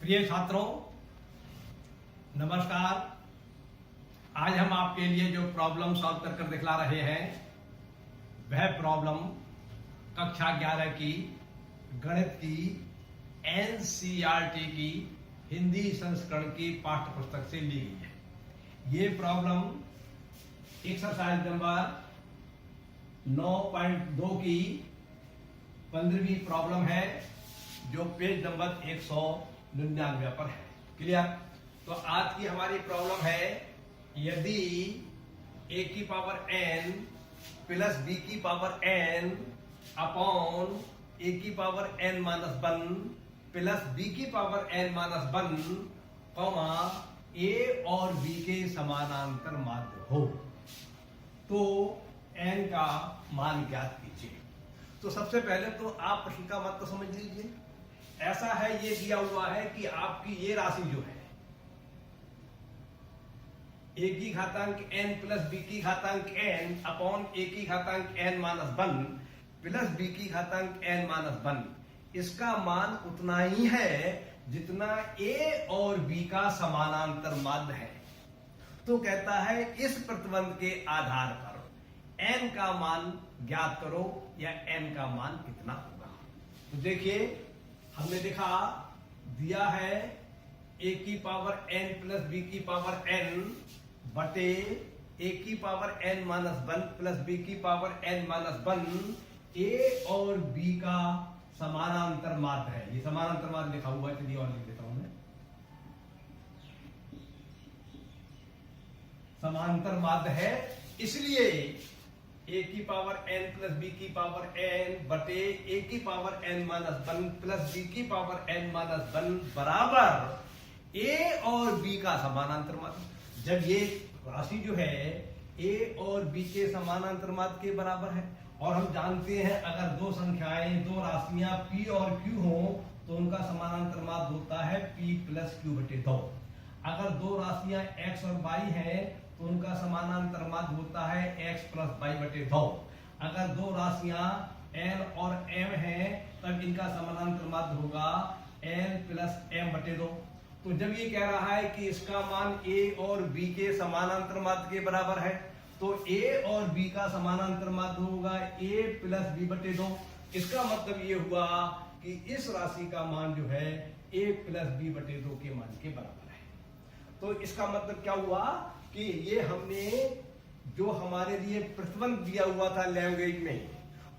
प्रिय छात्रों, नमस्कार। आज हम आपके लिए जो प्रॉब्लम सॉल्व कर दिखला रहे हैं वह प्रॉब्लम कक्षा 11 की गणित की एनसीईआरटी की हिंदी संस्करण की पाठ्य पुस्तक से ली गई है। ये प्रॉब्लम एक्सरसाइज नंबर 9.2 की 15वीं प्रॉब्लम है जो पेज नंबर 199 पर है। क्लियर? तो आज की हमारी प्रॉब्लम है, यदि a की पावर n प्लस b की पावर n अपॉन a की power n minus 1 plus b की power n minus 1 comma a और b के समानांतर माध्य हो तो n का मान ज्ञात कीजिए। तो सबसे पहले तो आप प्रश्न का मत तो समझ लीजिए। ऐसा है, ये दिया हुआ है कि आपकी ये राशि जो है a की घातांक n प्लस b की घातांक n अपॉन a की घातांक n माइनस 1 प्लस b की घातांक n माइनस 1, इसका मान उतना ही है जितना a और b का समानांतर माध्य है। तो कहता है इस प्रतिबंध के आधार पर n का मान ज्ञात करो या n का मान कितना होगा। तो देखिए, हमने देखा दिया है a की पावर n प्लस b की पावर n बटे a की power n minus 1 plus b की पावर n माइनस 1 a और b का समानांतर माध्य है। ये समानांतर माध्य लिखा हुआ है, चलिए और लिख देता हूं मैं। समांतर माध्य है, इसलिए a की पावर n प्लस b की पावर n बटे a की power n minus 1 plus b की पावर n माइनस 1 बराबर a और b का समानांतर माध्य। जब ये राशि जो है a और b के समानांतर माध्य के बराबर है, और हम जानते हैं अगर दो संख्याएं, दो राशियां p और q हो तो उनका समानांतर माध्य होता है p प्लस q बटे 2। अगर दो राशियां x और y हैं तो उनका समानांतर माध्य होता है x प्लस y बटे 2। अगर दो राशियां n और m हैं तब इनका समानांतर माध्य होगा n प्लस m बटे 2। तो जब ये कह रहा है कि इसका मान a और b के समानांतर माध्य के बराबर है तो a और b का समानांतर माध्य होगा a प्लस b बटे 2। इसका मतलब ये हुआ कि इस राशि का मान जो है a प्लस b बटे 2 के मान के बराबर है। तो इसका मतलब क्या हुआ कि ये हमने जो हमारे लिए प्रतिबंध दिया हुआ था लैंग्वेज में,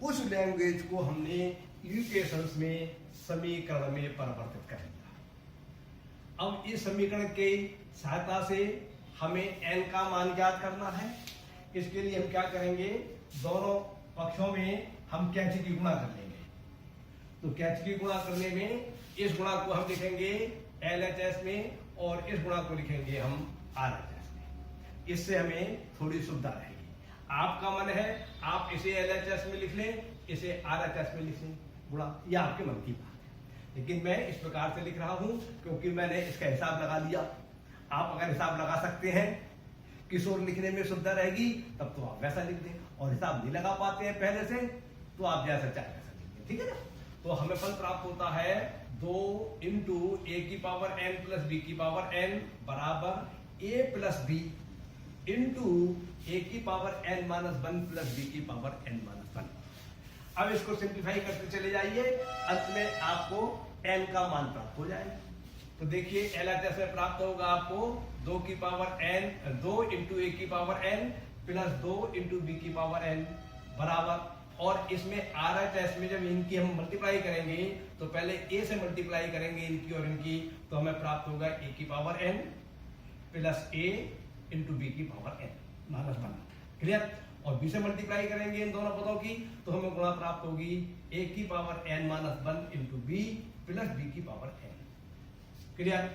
उस लैंग्वेज को हमने इक्वेशंस में समीकरण में परिवर्तित कर दिया। अब इस समीकरण के सहायता से हमें n का मान ज्ञात करना है। इसके लिए हम क्या करेंगे, दोनों पक्षों में हम कैंची की गुणा कर लेंगे। तो कैंची की गुणा करने में इस गुणा को हम लिखेंगे LHS में और इस गुणा को लिखेंगे हम RHS में। इससे हमें थोड़ी सुविधा रहेगी। आपका मन है आप इसे LHS में लिख लें, इसे RHS में लिख लें, गुणा, यह आपके मन की बात है। लेकिन मैं इस प्रकार से लिख रहा हूं क्योंकि मैंने इसका हिसाब लगा लिया। आप अगर हिसाब लगा सकते हैं, किस ओर लिखने में सुविधा रहेगी, तब तो आप वैसा लिख दें, और हिसाब नहीं लगा पाते हैं पहले से तो आप जैसा चाहे वैसा लिख दें। ठीक है ना? तो हमें फल प्राप्त होता है 2 इंटू a की पावर n प्लस b की पावर n बराबर a plus b into a की power n minus 1 plus b की पावर n माइनस 1। अब इसको सिंप्लीफाई करते चले जाइए, अंत में आपको n का मान प्राप्त हो जाएगा। तो देखिए LHS में प्राप्त होगा आपको 2 की पावर n, 2 इंटू a की power n plus 2 into b की पावर n बराबर, और इसमें RHS में जब इनकी हम मल्टीप्लाई करेंगे तो पहले a से मल्टीप्लाई करेंगे इनकी और इनकी, तो हमें प्राप्त होगा a की power n plus a into b की पावर n माइनस 1। क्लियर? और b से मल्टीप्लाई करेंगे इन दोनों पदों की तो हमें गुणा प्राप्त होगी a की power n minus 1 into b plus b की पावर n। क्लियर?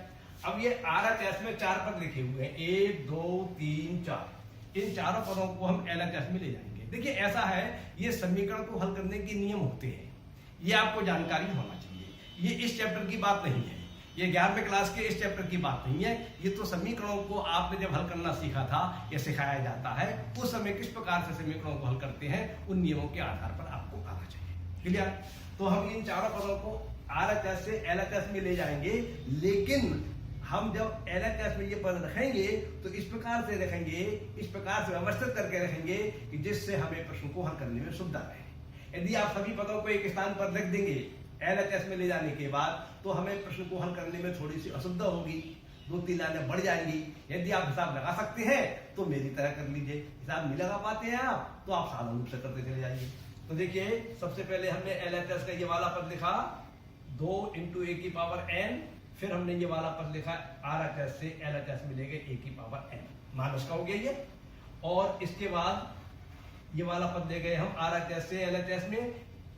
अब ये RHS में 4 पद लिखे हुए हैं, 1 2 3 4। इन चारों पदों को हम LHS में ले जाएंगे। देखिए ऐसा है, ये समीकरण को हल करने के नियम होते हैं, ये आपको जानकारी होना चाहिए। ये इस चैप्टर की बात नहीं है, ये 11वीं क्लास के इस चैप्टर की बात नहीं है। ये तो समीकरणों को आपने जब हल करना सीखा था या सिखाया जाता है, उस समय किस प्रकार से समीकरणों को हल करते हैं उन नियमों के आधार पर आपको आना चाहिए। क्लियर? तो हम इन चारों पदों को RHS से LHS में ले जाएंगे, लेकिन हम जब LHS में ये पद रखेंगे तो इस प्रकार से रखेंगे, इस प्रकार से व्यवस्थित करके रखेंगे कि जिससे हमें प्रश्न को हल करने में सुविधा रहे। यदि आप सभी पदों को एक स्थान पर रख देंगे LHS में ले जाने के बाद, तो हमें प्रश्न को हल करने में थोड़ी सी असुविधा होगी, 2-3 लाइनें बढ़ जाएंगी। यदि आप हिसाब लगा सकते हैं तो मेरी तरह कर लीजिए, हिसाब नहीं लगा पाते हैं आप तो आप साधारण रूप से करते चले जाइए। तो देखिए, सबसे पहले हमने LHS का ये वाला पद लिखा 2 × a की पावर n, फिर हमने ये वाला पद लिखा RHS से LHS में ले गए a की पावर n, माइनस का हो गया ये। और इसके बाद ये वाला पद ले गए हम RHS से LHS में,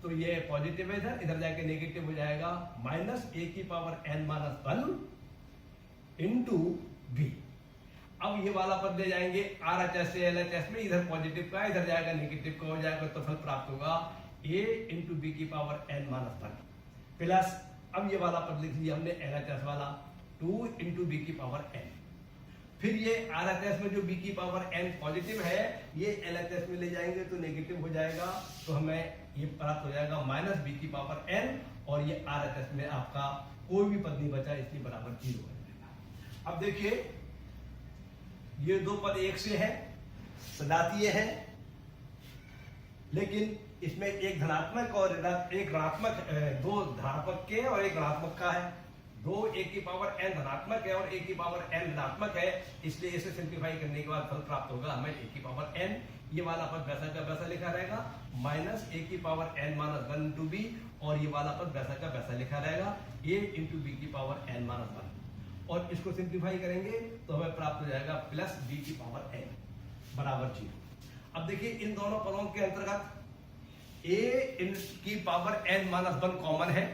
तो ये पॉजिटिव है, इधर जाके नेगेटिव हो जाएगा, माइनस a की पावर n - 1 इंटू b। अब ये वाला पद ले जाएंगे RHS से LHS में, इधर पॉजिटिव का इधर जाएगा नेगेटिव का हो जाएगा, तो फल प्राप्त होगा a इंटू b की पावर n - 1 प्लस, अब ये वाला पद लिख लिया हमने LHS वाला 2 × b की पावर n। फिर ये RHS में जो b की पावर n पॉजिटिव है, ये LHS में ले जाएंगे तो नेगेटिव हो जाएगा, तो हमें ये प्राप्त हो जाएगा माइनस b की पावर n, और ये RHS में आपका कोई भी पद नहीं बचा, इसलिए बराबर 0 हो जाएगा। अब देखिए, ये दो पद एक से है, सजातीय है, लेकिन इसमें एक धनात्मक और एक ऋणात्मक, दो धनात्मक के और एक ऋणात्मक का है। 2 a की पावर n धनात्मक है और a की पावर n ऋणात्मक है, इसलिए इसे सिंप्लीफाई करने के बाद फल प्राप्त होगा हमें a की पावर n। ये वाला पद वैसा का वैसा लिखा रहेगा, माइनस a की पावर n - 1 इंटू b, और ये वाला पद वैसा का वैसा लिखा रहेगा a इंटू b की पावर n - 1, और इसको सिंप्लीफाई करेंगे तो हमें प्राप्त हो जाएगा प्लस b की पावर n बराबर 0। अब देखिए, इन दोनों पदों के अंतर्गत a की पावर n - 1 कॉमन है,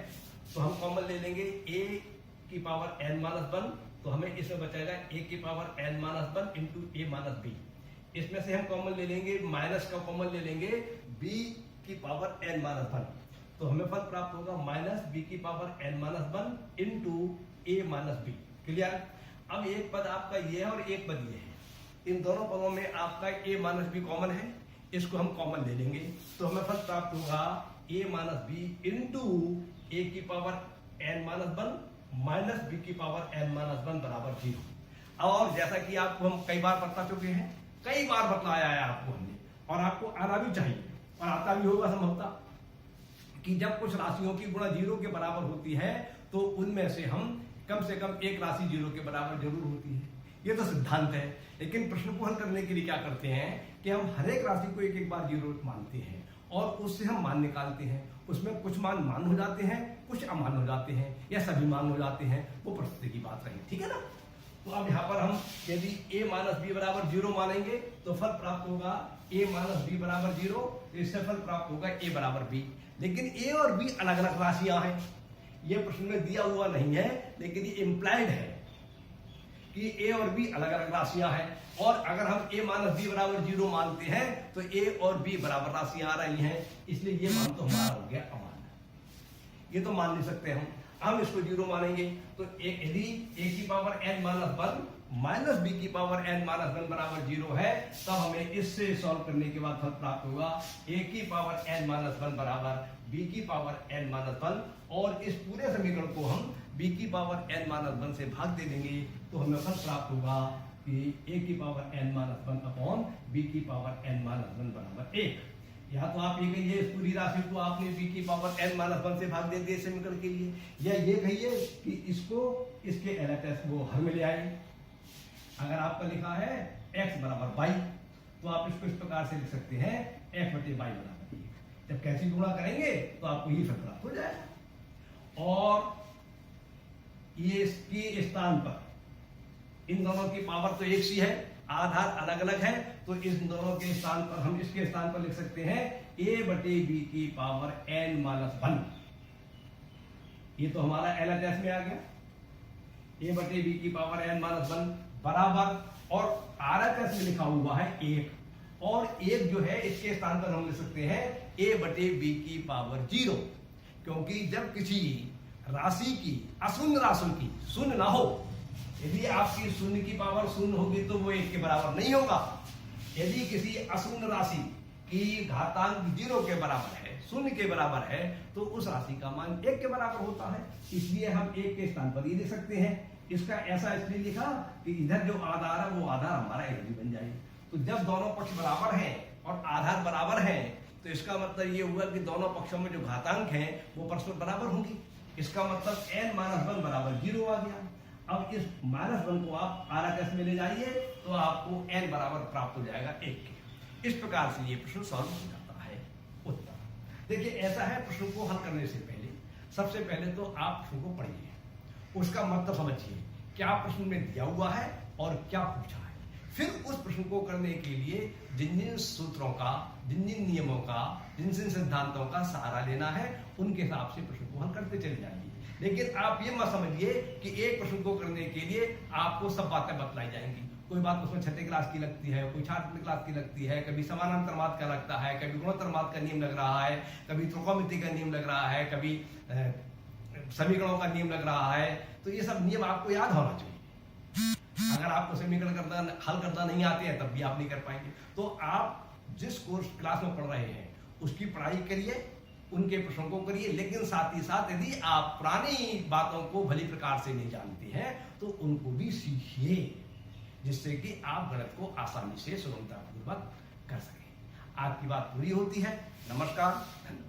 तो हम कॉमन ले लेंगे a की पावर n - 1, तो हमें इसमें बचेगा a की power n - 1 into a - b। इसमें से हम कॉमन ले लेंगे, माइनस का कॉमन ले लेंगे b की पावर n - 1, तो हमें फल प्राप्त होगा माइनस b की power n - 1 into a - b। Clear? अब एक पद आपका ये है और एक पद ये है, इन दोनों पदों में आपका a - b कॉमन है, इसको हम कॉमन ले लेंगे, तो हमें फल प्राप्त होगा a - b इंटू a की पावर n - 1 माइनस b की पावर n - 1 बराबर 0। और जैसा कि आपको हम कई बार बता चुके हैं, कई बार बताया है आपको हमने, और आपको आना भी चाहिए और आता भी होगा संभवतः, कि जब कुछ राशियों की गुणा 0 के बराबर होती है तो उनमें से कम एक राशि 0 के बराबर जरूर होती है। ये तो सिद्धांत है, लेकिन प्रश्न को हल करने के लिए क्या करते हैं कि हम हर एक राशि को एक बार 0 मानते हैं और उससे हम मान निकालते हैं। उसमें कुछ मान हो जाते हैं, कुछ अमान हो जाते हैं, या सभी मान हो जाते हैं, वो परिस्थिति की बात रही, ठीक है ना। तो अब यहाँ पर हम यदि a - b बराबर 0 मानेंगे तो फल प्राप्त होगा a - b बराबर 0, इससे फल प्राप्त होगा a बराबर b। लेकिन a और b अलग अलग राशियां हैं, ये प्रश्न में दिया हुआ नहीं है, लेकिन ये इम्प्लाइड है कि a और b अलग अलग राशियां हैं। और अगर हम a - b बराबर 0 मानते हैं तो a और b बराबर राशियां आ रही हैं, इसलिए ये मान तो हमारा हो गया अमान, ये तो मान नहीं सकते हम इसको 0 मानेंगे। तो यदि a की पावर n - 1 माइनस b की पावर n - 1 बराबर 0 है, तब हमें इससे सॉल्व करने के बाद फल प्राप्त होगा a की पावर n - 1 बराबर b की पावर n - 1, और इस पूरे समीकरण को हम b की पावर n - 1 से भाग दे देंगे, तो हमें फल प्राप्त होगा कि a की पावर n - 1 अपॉन b की पावर n - 1 बराबर 1। या तो आप ये कहिए इस पूरी राशि को आपने b की पावर n - 1 से भाग दे दिए समीकरण के लिए, या ये कहिए कि इसको इसके LHS वो हर में ले आएंगे। अगर आपका लिखा है x बराबर y, तो आप इसको इस प्रकार से लिख सकते हैं x बटे y बराबर 1। जब कैसे गुणा करेंगे तो आपको ये फल प्राप्त हो जाएगा। और ये इसके स्थान पर इन दोनों की पावर तो एक सी है, आधार अलग अलग है, तो इन दोनों के स्थान पर हम इसके स्थान पर लिख सकते हैं a बटे b की पावर n - 1। ये तो हमारा LHS में आ गया, a बटे b की पावर n - 1 बराबर, और RHS में लिखा हुआ है 1, और 1 जो है इसके स्थान पर हम लिख सकते हैं a बटे b की पावर 0, क्योंकि जब किसी राशि की अशून्य राशि की शून्य ना हो, यदि आपकी शून्य की पावर शून्य होगी तो वो 1 के बराबर नहीं होगा। यदि किसी अशून्य राशि की घातांक 0 के बराबर है, शून्य के बराबर है तो उस राशि का मान 1 के बराबर होता है। इसलिए हम 1 के स्थान पर ये लिख सकते हैं। इसका ऐसा इसलिए लिखा कि इधर जो आधार है वो आधार हमारा इधर भी बन जाएगा। तो जब दोनों पक्ष बराबर हैं और आधार बराबर है तो इसका मतलब ये हुआ कि दोनों पक्षों में जो घातांक हैं वो परस्पर बराबर होंगी। इसका मतलब n-1 बराबर 0 आ गया। अब इस -1 को आप RHS में ले जाइए तो आपको n बराबर प्राप्त हो जाएगा 1 के। इस प्रकार से ये प्रश्न सॉल्व हो जाता है। उत्तर देखिए ऐसा है, प्रश्न को हल करने से पहले सबसे पहले तो आप प्रश्न को पढ़िए, उसका मतलब समझिए क्या प्रश्न में दिया हुआ है और क्या पूछा है। फिर उस प्रश्न को करने के लिए जिन जिन सूत्रों का, जिन जिन नियमों का, जिन जिन सिद्धांतों का सहारा लेना है उनके हिसाब से प्रश्न को हल करते चले जाइए। लेकिन आप ये मत समझिए कि एक प्रश्न को करने के लिए आपको सब बातें बतलाई जाएंगी। कोई बात उसमें छठे क्लास की लगती है, कोई 6वीं क्लास की लगती है, कभी समानांतर माद का लगता है, कभी गुणोत्तर माद का नियम लग रहा है, कभी त्रिकोणमिति का नियम लग रहा है, कभी समीकरणों का नियम लग रहा है। तो ये सब नियम आपको याद होना चाहिए। अगर आपको समीकरण हल करना नहीं आते हैं तब भी आप नहीं कर पाएंगे। तो आप जिस कोर्स क्लास में पढ़ रहे हैं उसकी पढ़ाई करिए, उनके प्रश्नों को करिए, लेकिन साथ ही साथ यदि आप पुरानी बातों को भली प्रकार से नहीं जानते हैं तो उनको भी सीखिए, जिससे कि आप गणित को आसानी से सुगमतापूर्वक कर सकें। आपकी बात पूरी होती है। नमस्कार, धन्यवाद।